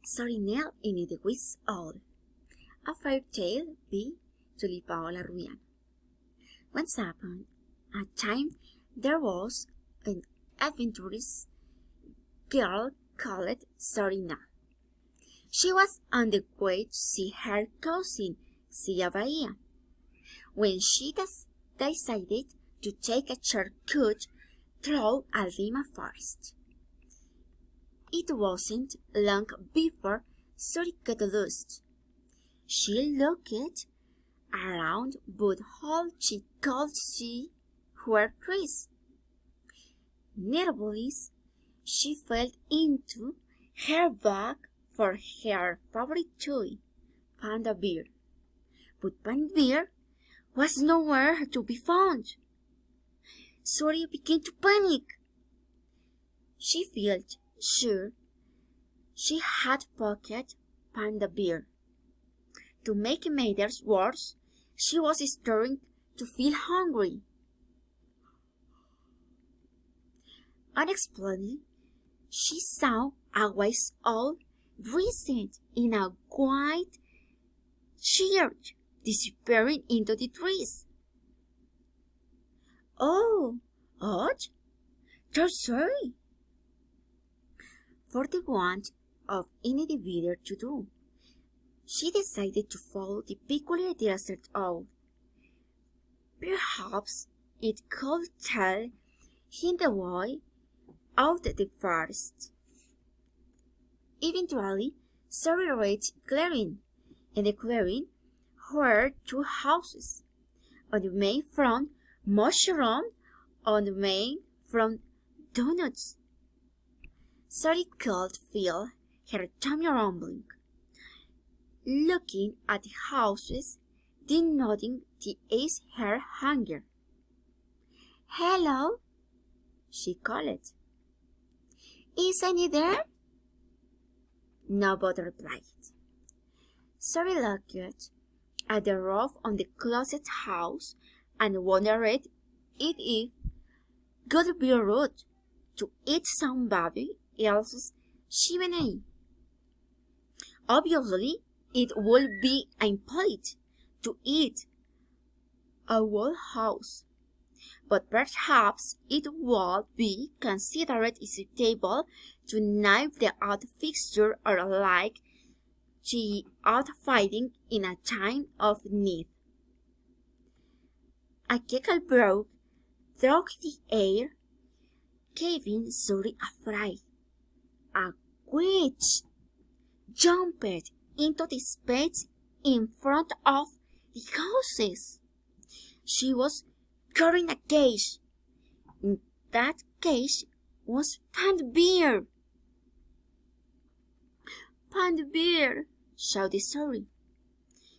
Zuri Nell and the Witch's Owl, a fairy tale by Julie Paola Ruian. Once upon a time there was an adventurous girl called Zuri Nell. She was on the way to see her cousin, Cia Bahia, when she decided to take a shortcut through a Lima forest. It wasn't long before Zuri got lost. She looked around, but all she could see were trees. Nervously, she fell into her bag for her favorite toy, Panda Bear. But Panda Bear was nowhere to be found. Zuri began to panic. She felt sure she had pocketed Panda Bear. To make matters worse, she was starting to feel hungry. Unexplainably, she saw a wise owl dressed in a white shirt disappearing into the trees. "Oh, odd! There's Zuri!" For the want of any better to do, she decided to follow the peculiar desert owl. Perhaps it could tell him the way out of the forest. Eventually, Zuri reached a clearing. In the clearing were two houses, one made from mushroom, one made from donuts. Zuri could feel her tummy rumbling. Looking at the houses, denoting to ease her hunger. "Hello," she called. "Is any there?" Nobody replied. Zuri looked at the roof on the closest house and wondered if it would be rude to eat somebody else's chimney. Obviously, it would be impolite to eat a whole house, but perhaps it would be considered acceptable to knife the odd fixture or like the odd fighting in a time of need. A cackle broke through the air, giving Zuri a fright. A witch jumped into the space in front of the houses. She was carrying a cage. In that cage was Panda Bear. "Panda Bear!" shouted Zuri.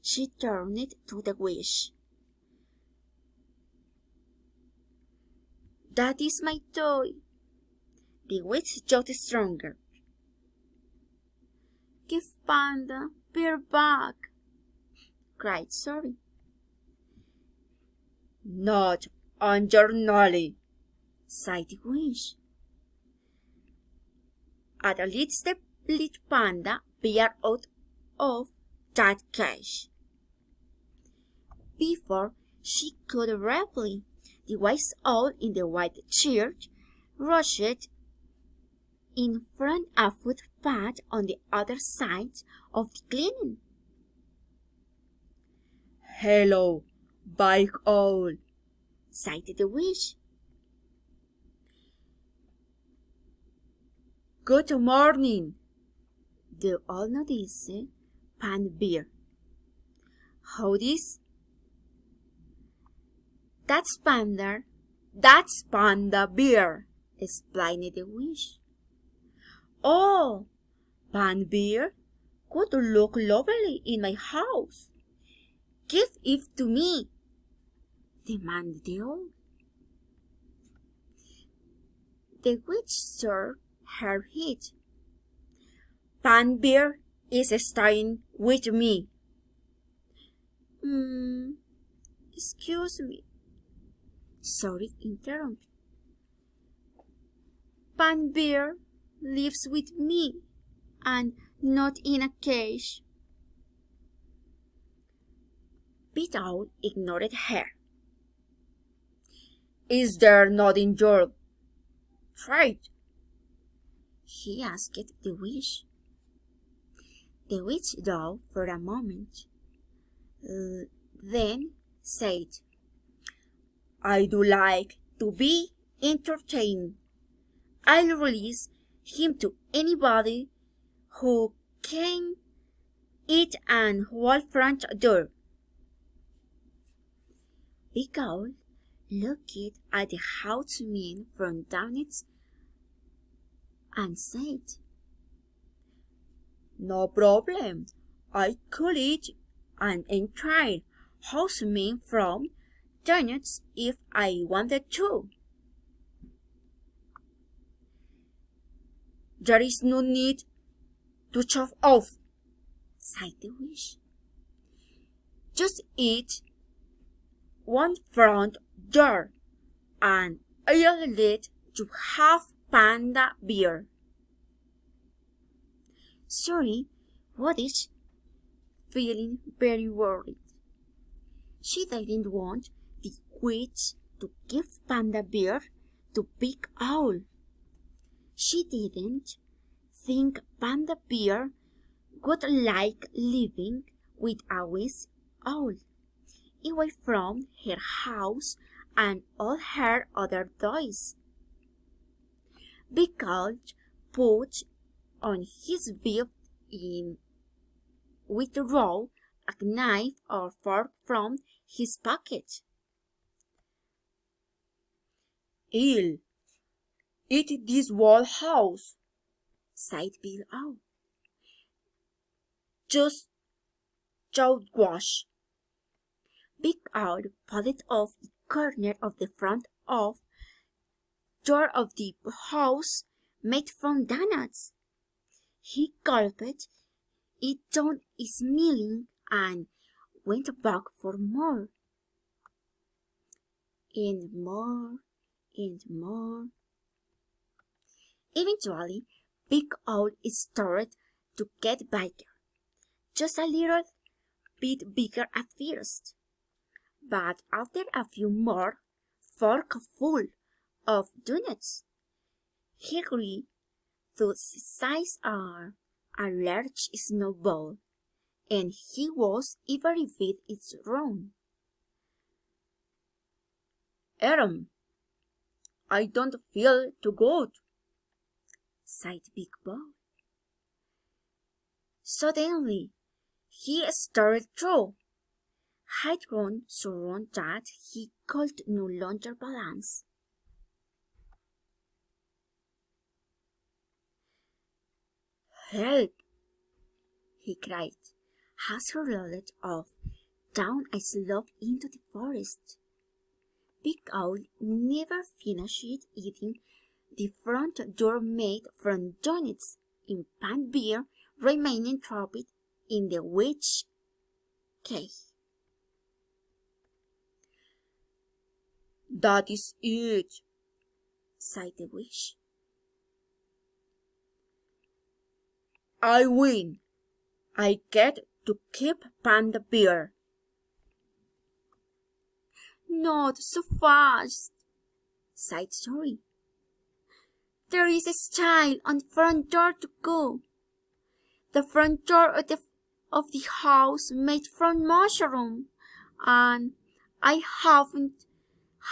She turned to the witch. "That is my toy." The witch joked stronger. "Give Panda Bear back!" cried Zuri. "Not on your nolly," sighed the witch. At least let Panda Bear out of that cage. Before she could reply, the wise owl in the white shirt rushed in from a footpath on the other side of the clearing. "Hello, big owl," sighed the witch. "Good morning." The owl noticed Panda Bear. "Howdy's?" That's Panda Bear," explained the witch. "Oh, Panda Bear would look lovely in my house. Give it to me," demanded the owl. The witch shook her head. "Panda Bear is staying with me." Excuse me," Zuri interrupted. "Panda Bear lives with me. and not in a cage. Big Owl ignored her. "Is there nothing you're afraid?" he asked the witch. The witch thought for a moment, then said, "I do like to be entertained. I'll release him to anybody who can eat and wall front door." Big Owl looked at the houseman from down it and said, "No problem. I could eat an entire houseman from donuts if I wanted to." "There is no need to chop off," sighed the witch. "Just eat one front door, and I'll let you have panda beer." Zuri was feeling very worried. She didn't want the witch to give panda beer to Big Owl. She didn't think panda bear would like living with a witch owl, away from her house and all her other toys. Big Owl put on his belt in withdraw a knife or fork from his pocket. "I'll eat this whole house," sighed Big Owl. "Just wash." Big Owl pulled off the corner of the front door of the house made from donuts. He gulped it down, smiling, and went back for more. And more, and more. Eventually, Big Owl started to get bigger, just a little bit bigger at first. But after a few more forkfuls of donuts, he grew to the size of a large snowball, and he was every bit its round. I don't feel too good," sighed Big Owl. Suddenly, he started to. Had grown so round that he could no longer balance. "Help!" he cried, as he rolled off down a slope into the forest. Big Owl never finished eating the front door made from donuts, and pan beer remaining trapped in the witch cave. "That is it," sighed the witch. "I win. I get to keep panda beer." "Not so fast," sighed Zuri. "There is a style on the front door to go. The front door of the house made from mushroom, and I haven't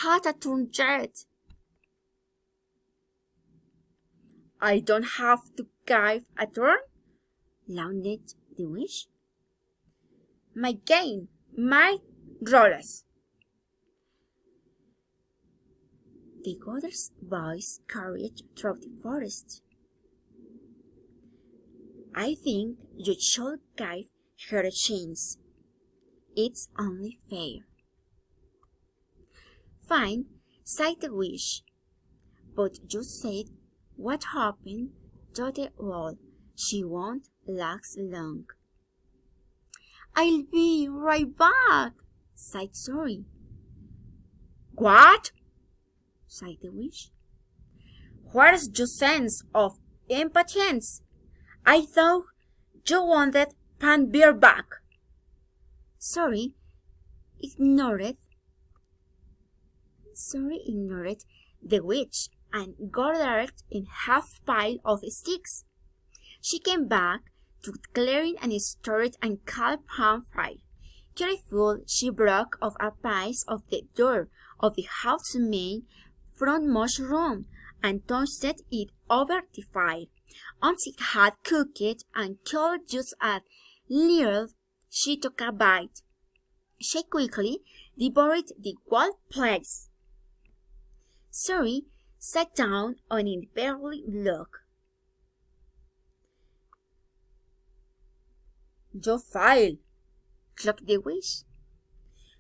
had a turn yet." "I don't have to give a turn," laughed the witch. "My game, my rollers." The other's voice carried through the forest. "I think you should give her a chance. It's only fair." "Fine," sighed the witch. "But you said what happened to the wall. She won't last long." "I'll be right back," sighed Zuri. "What?" sighed the witch. "Where's your sense of impotence? I thought you wanted Pan Bear back. Zuri ignored the witch and gathered in half pile of sticks. She came back to clearing and started and called Pan fire. Careful, she broke off a piece of the door of the housemaid's front mushroom and tossed it over the fire. Once it had cooked and cooled just a little, she took a bite. She quickly devoured the whole place. Zuri sat down on a barely log. "You failed," clucked the witch.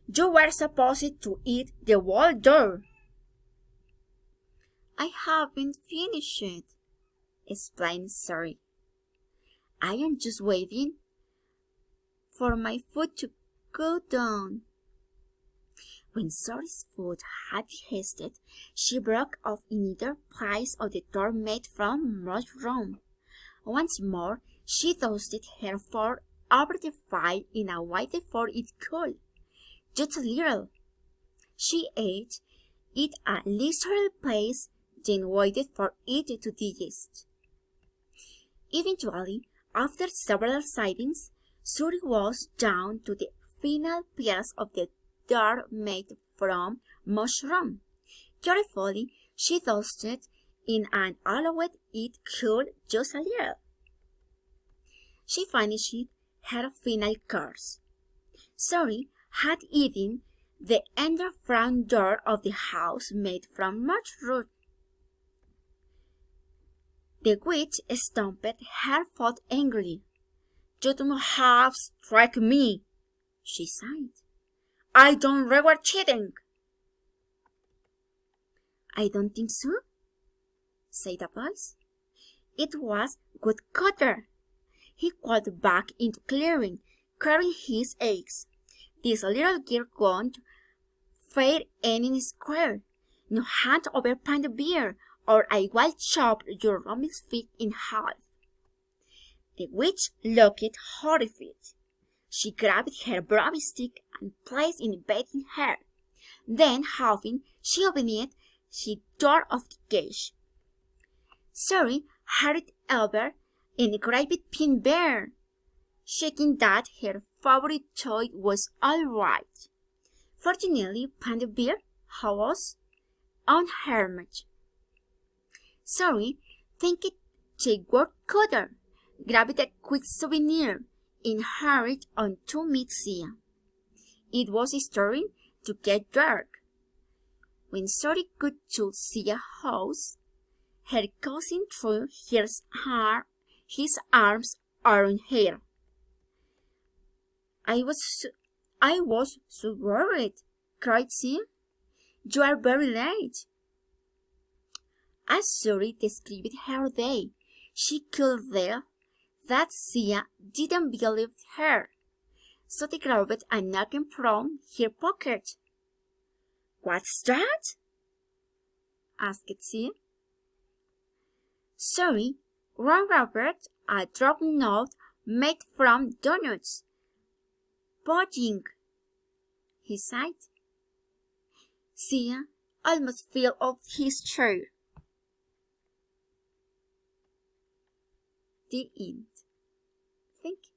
"You were supposed to eat the whole door." "I haven't finished it," explained Zuri. "I am just waiting for my food to go down." When Zuri's food had tasted, she broke off another piece of the door made from mushroom. Once more, she toasted her fork over the fire in a way before it cooled. Just a little. She ate it at a leisurely pace, then waited for it to digest. Eventually, after several sightings, Zuri was down to the final piece of the door made from mushroom. Carefully, she toasted it and allowed it cool just a little. She finished her final course. Zuri had eaten the entire front door of the house made from mushroom. The witch stomped her foot angrily. "You don't have struck me," she sighed. "I don't regret cheating." "I don't think so," said a voice. It was Woodcutter. He crawled back into clearing, carrying his eggs. "This little girl won't fair any square. No hand over Panda Bear, or I will chop your rummy's feet in half." The witch looked horrified. She grabbed her broomstick and placed it beneath her. Then, huffing, she opened the door of the cage. Zuri hurried over and grabbed Pin Bear, checking that her favorite toy was all right. Fortunately, Panda Bear was unharmed. Zuri thanked the woodcutter, grabbed a quick souvenir, and hurried on to meet Sia. It was starting to get dark. When Zuri got to Sia's house, her cousin threw his arms around her. I was so worried," cried Sia. "You are very late." As Zuri described her day, she could tell that Sia didn't believe her, so they grabbed a napkin from her pocket. "What's that?" asked Sia. Zuri unwrapped a drop note made from donuts. "Pudding," he sighed. Sia almost fell off his chair. The end. Thank you.